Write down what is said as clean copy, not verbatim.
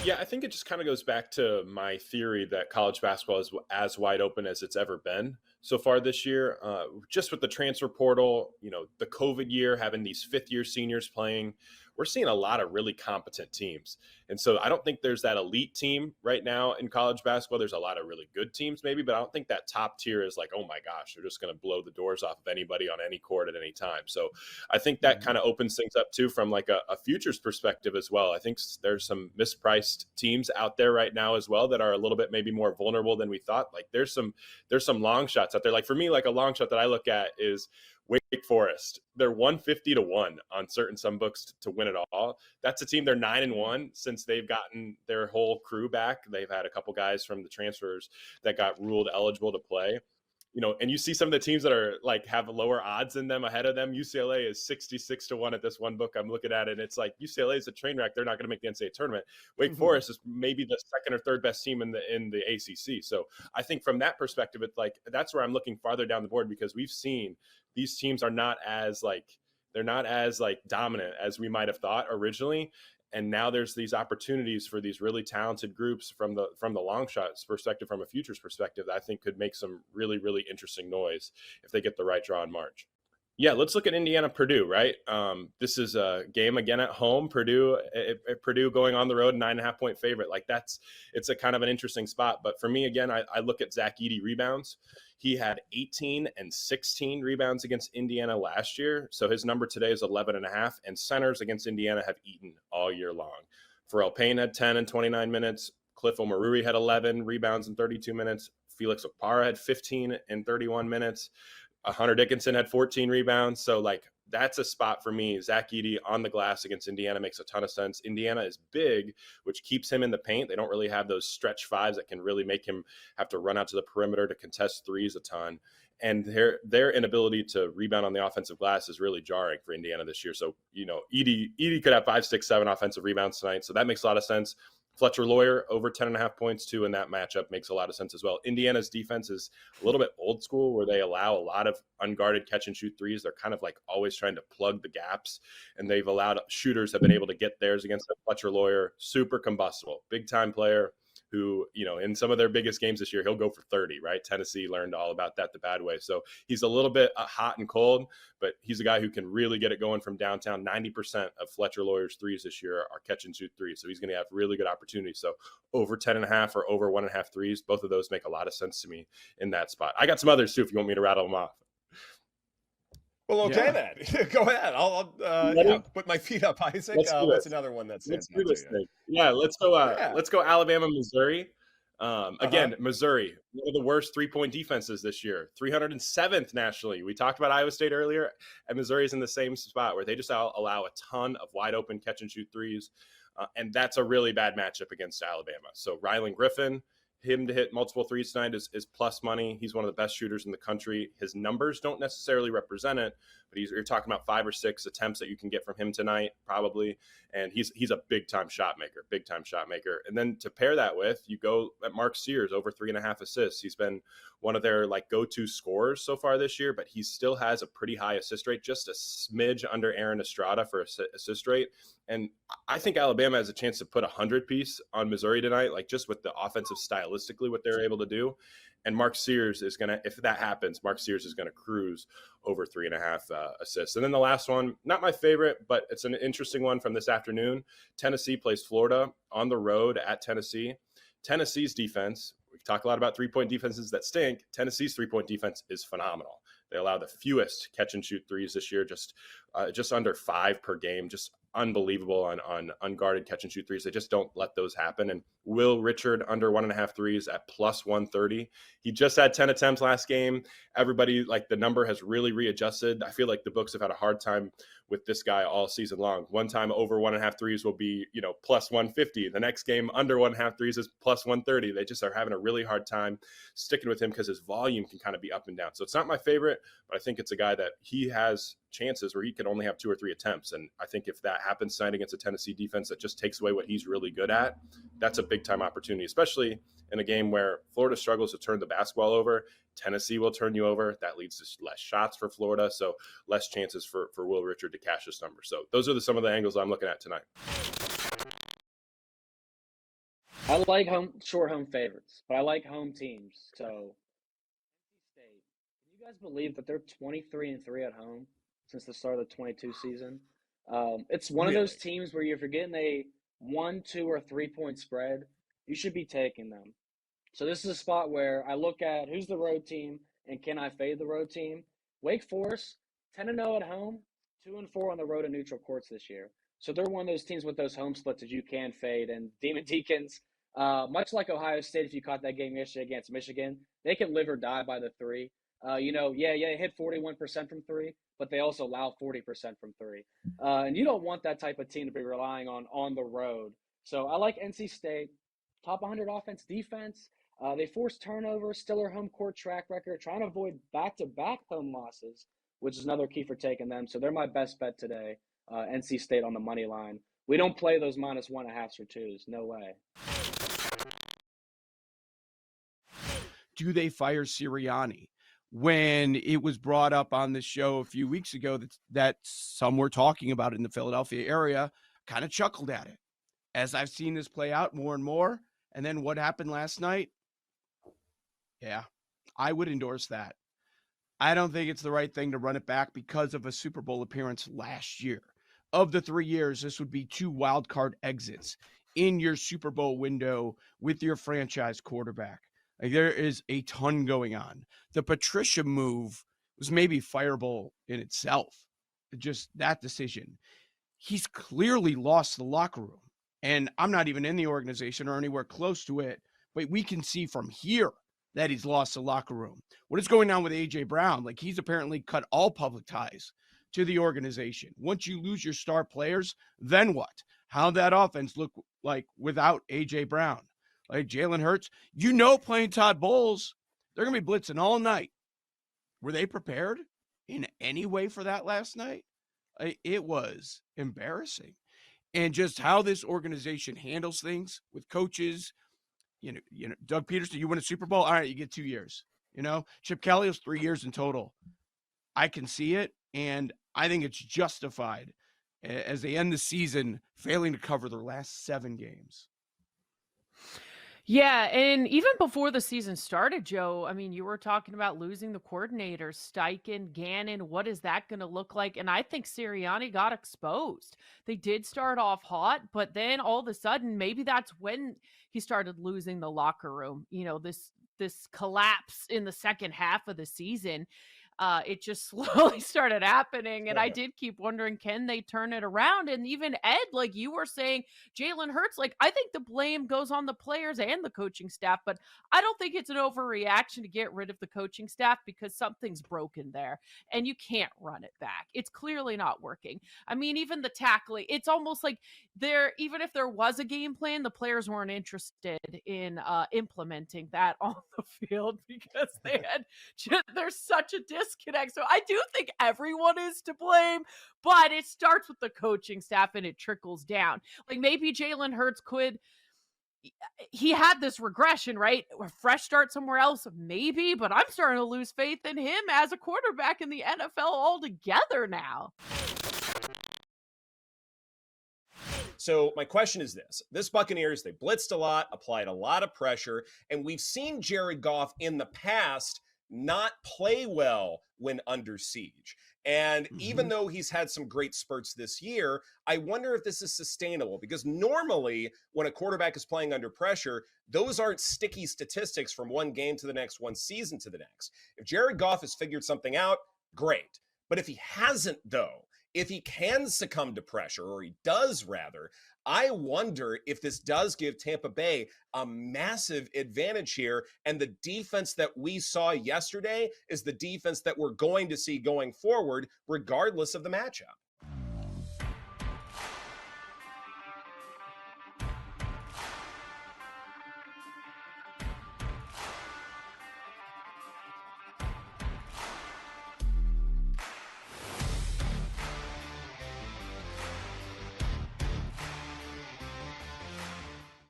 Yeah, I think it just kind of goes back to my theory that college basketball is as wide open as it's ever been so far this year. Just with the transfer portal, the COVID year, having these fifth year seniors playing, we're seeing a lot of really competent teams. And so I don't think there's that elite team right now in college basketball. There's a lot of really good teams, maybe, but I don't think that top tier is like, oh my gosh, they're just going to blow the doors off of anybody on any court at any time. So I think that Mhm. kind of opens things up too from like a futures perspective as well. I think there's some mispriced teams out there right now as well that are a little bit maybe more vulnerable than we thought. Like there's some long shots out there. Like for me, like a long shot that I look at is Wake Forest. They're 150 to 1 on some books to win it all. That's a team, they're 9-1 since they've gotten their whole crew back. They've had a couple guys from the transfers that got ruled eligible to play. And you see some of the teams that are like have lower odds than them ahead of them. UCLA is 66 to 1 at this one book I'm looking at, and it's like UCLA is a train wreck. They're not going to make the NCAA tournament. Wake Forest is maybe the second or third best team in the ACC. So I think from that perspective, it's like that's where I'm looking farther down the board, because we've seen these teams are not as like they're not as like dominant as we might have thought originally. And now there's these opportunities for these really talented groups from the long shots perspective, from a futures perspective, that I think could make some really, really interesting noise if they get the right draw in March. Yeah, let's look at Indiana Purdue, right? This is a game again at home. Purdue going on the road, 9.5 point favorite. Like it's a kind of an interesting spot. But for me, again, I look at Zach Edey rebounds. He had 18 and 16 rebounds against Indiana last year. So his number today is 11.5. And centers against Indiana have eaten all year long. Pharrell Payne had 10 and 29 minutes. Cliff Omarui had 11 rebounds in 32 minutes. Felix Okpara had 15 in 31 minutes. Hunter Dickinson had 14 rebounds. So, like, that's a spot for me. Zach Edey on the glass against Indiana makes a ton of sense. Indiana is big, which keeps him in the paint. They don't really have those stretch fives that can really make him have to run out to the perimeter to contest threes a ton. And their inability to rebound on the offensive glass is really jarring for Indiana this year. So, Edey could have 5, 6, 7 offensive rebounds tonight. So that makes a lot of sense. Fletcher Lawyer over 10.5 points too in that matchup makes a lot of sense as well. Indiana's defense is a little bit old school, where they allow a lot of unguarded catch and shoot threes. They're kind of like always trying to plug the gaps, and they've allowed shooters have been able to get theirs against them. Fletcher Lawyer, super combustible, big time player who, in some of their biggest games this year, he'll go for 30, right? Tennessee learned all about that the bad way. So he's a little bit hot and cold, but he's a guy who can really get it going from downtown. 90% of Fletcher Lawyer's threes this year are catch and shoot threes. So he's going to have really good opportunities. So over 10.5 or over 1.5 threes, both of those make a lot of sense to me in that spot. I got some others too, if you want me to rattle them off. Well, okay then. Go ahead. I'll put my feet up, Isaac. Let's do What's this. another one that Let's stands do out to this you? thing. Yeah, let's go. Yeah. Let's go. Alabama, Missouri. Uh-huh. Again, Missouri, one of the worst 3-point defenses this year, 307th nationally. We talked about Iowa State earlier, and Missouri is in the same spot where they just allow a ton of wide open catch and shoot threes, and that's a really bad matchup against Alabama. So Rylan Griffin, him to hit multiple threes tonight is plus money. He's one of the best shooters in the country. His numbers don't necessarily represent it, but you're talking about 5 or 6 attempts that you can get from him tonight, probably. And he's a big time shot maker. And then to pair that with, you go at Mark Sears, over 3.5 assists. He's been one of their like go-to scorers so far this year, but he still has a pretty high assist rate, just a smidge under Aaron Estrada for assist rate. And I think Alabama has a chance to put 100-piece on Missouri tonight, like just with the offensive stylistically what they're able to do. And Mark Sears is going to, if that happens, Mark Sears is going to cruise over 3.5 assists. And then the last one, not my favorite, but it's an interesting one from this afternoon. Tennessee plays Florida on the road at Tennessee. Tennessee's defense, we talk a lot about 3-point defenses that stink. Tennessee's 3-point defense is phenomenal. They allow the fewest catch and shoot threes this year, just under 5 per game, just unbelievable on unguarded catch and shoot threes. They just don't let those happen. And Will Richard under 1.5 threes at plus 130. He just had 10 attempts last game. Everybody, like, the number has really readjusted. I feel like the books have had a hard time with this guy all season long. One time over 1.5 threes will be, plus 150. The next game under 1.5 threes is plus 130. They just are having a really hard time sticking with him because his volume can kind of be up and down. So it's not my favorite, but I think it's a guy that he has chances where he could only have 2 or 3 attempts. And I think if that happens tonight against a Tennessee defense that just takes away what he's really good at, that's a big time opportunity, especially in a game where Florida struggles to turn the basketball over. Tennessee will turn you over. That leads to less shots for Florida, so less chances for Will Richard to cash this number. So those are some of the angles I'm looking at tonight. I like short home favorites, but I like home teams. So, NC State, can you guys believe that they're 23-3 at home since the start of the 22 season? It's one of those Really? teams where if you're getting a 1, 2, or 3 point spread, you should be taking them. So this is a spot where I look at who's the road team and can I fade the road team. Wake Forest 10-0 at home, 2-4 on the road in neutral courts this year. So they're one of those teams with those home splits that you can fade. And Demon Deacons, much like Ohio State, if you caught that game yesterday against Michigan, they can live or die by the three. They hit 41% from three, but they also allow 40% from three. And you don't want that type of team to be relying on the road. So I like NC State, top 100 offense, defense. They force turnovers, still their home court track record, trying to avoid back-to-back home losses, which is another key for taking them. So they're my best bet today. NC State on the money line. We don't play those -1.5s or twos. No way. Do they fire Sirianni? When it was brought up on the show a few weeks ago that some were talking about it in the Philadelphia area, kind of chuckled at it. As I've seen this play out more and more, and then what happened last night, yeah, I would endorse that. I don't think it's the right thing to run it back because of a Super Bowl appearance last year. Of the 3 years, this would be 2 wild card exits in your Super Bowl window with your franchise quarterback. Like, there is a ton going on. The Patricia move was maybe fireable in itself. Just that decision. He's clearly lost the locker room. And I'm not even in the organization or anywhere close to it, but we can see from here that he's lost the locker room. What is going on with A.J. Brown? Like, he's apparently cut all public ties to the organization. Once you lose your star players, then what? How'd that offense look like without A.J. Brown? Like Jalen Hurts, playing Todd Bowles, they're going to be blitzing all night. Were they prepared in any way for that last night? It was embarrassing. And just how this organization handles things with coaches, Doug Peterson, you win a Super Bowl, all right, you get 2 years. Chip Kelly was 3 years in total. I can see it, and I think it's justified as they end the season failing to cover their last 7 games. Yeah, and even before the season started, Joe, I mean, you were talking about losing the coordinators, Steichen, Gannon. What is that going to look like? And I think Sirianni got exposed. They did start off hot, but then all of a sudden, maybe that's when he started losing the locker room. This collapse in the second half of the season. It just slowly started happening. And I did keep wondering, can they turn it around? And even Ed, like you were saying, Jalen Hurts, like I think the blame goes on the players and the coaching staff, but I don't think it's an overreaction to get rid of the coaching staff because something's broken there and you can't run it back. It's clearly not working. I mean, even the tackling, it's almost like even if there was a game plan, the players weren't interested in implementing that on the field because there's such a disconnect. So I do think everyone is to blame, but it starts with the coaching staff and it trickles down. Like maybe Jalen Hurts he had this regression, right? A fresh start somewhere else, maybe, but I'm starting to lose faith in him as a quarterback in the NFL altogether now. So my question is this Buccaneers, they blitzed a lot, applied a lot of pressure, and we've seen Jared Goff in the past not play well when under siege. And even though he's had some great spurts this year, I wonder if this is sustainable because normally when a quarterback is playing under pressure, those aren't sticky statistics from one game to the next, one season to the next. If Jared Goff has figured something out, great. But if he hasn't, though, if he can succumb to pressure, or he does rather, I wonder if this does give Tampa Bay a massive advantage here. And the defense that we saw yesterday is the defense that we're going to see going forward, regardless of the matchup.